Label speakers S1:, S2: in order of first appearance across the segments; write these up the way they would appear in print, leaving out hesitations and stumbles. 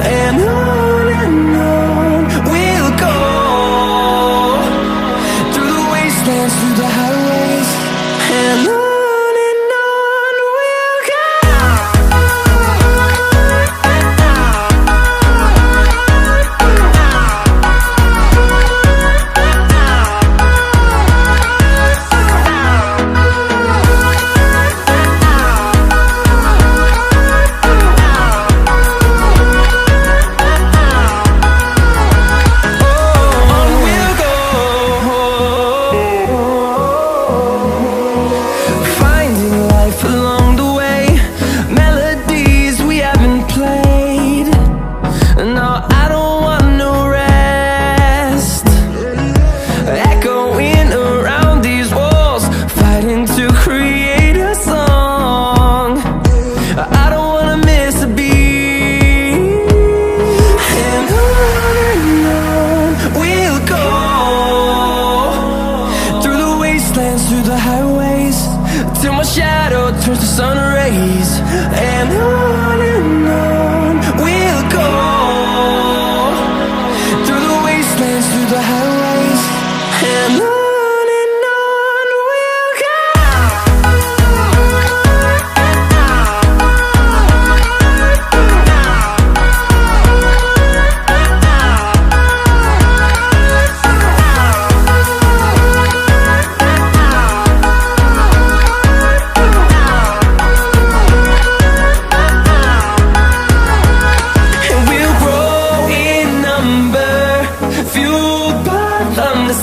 S1: and on we'll go. Through the wastelands, through the highways, and on we'll go. Through the highways, till my shadow turns to sun rays, and on we'll go. Through the wastelands, through the highways, and on we'll go.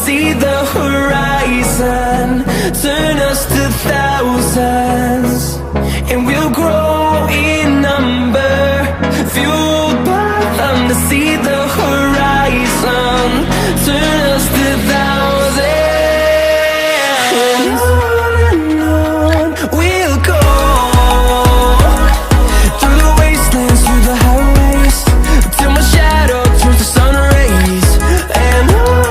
S1: See the horizon turn us to thousands, and we'll grow in number, fueled by them to see the horizon turn us to thousands, and on we'll go. Through the wastelands, through the highways, till my shadow turns to sun rays, and on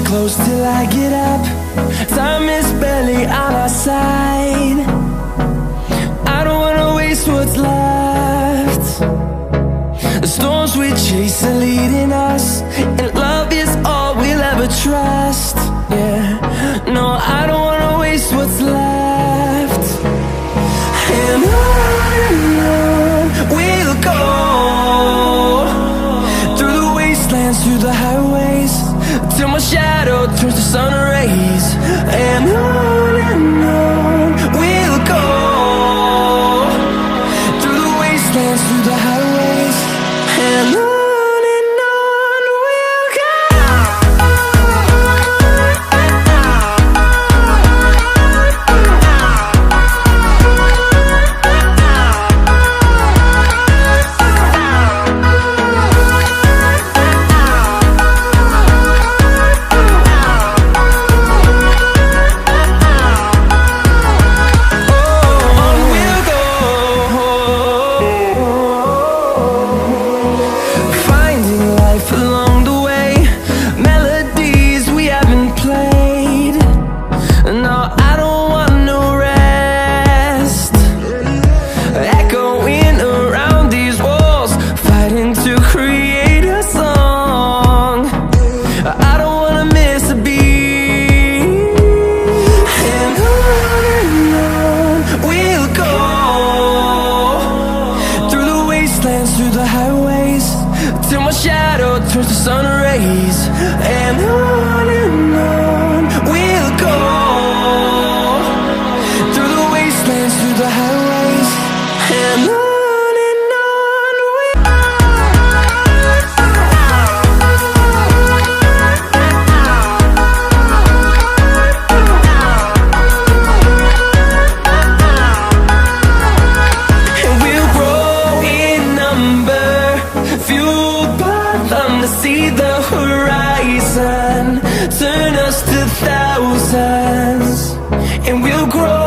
S1: close till I get up. Time is barely on our side. I don't wanna waste what's left. The storms we chase are leading us, and love is all we'll ever trust. Yeah, no, I don't wanna waste what's left. And on we'll go. Through the wastelands, through the highways, till my shadow turns to sun rays, and on we'll go. Through the wastelands, through the highways, and on we'll go. close hands, and we'll grow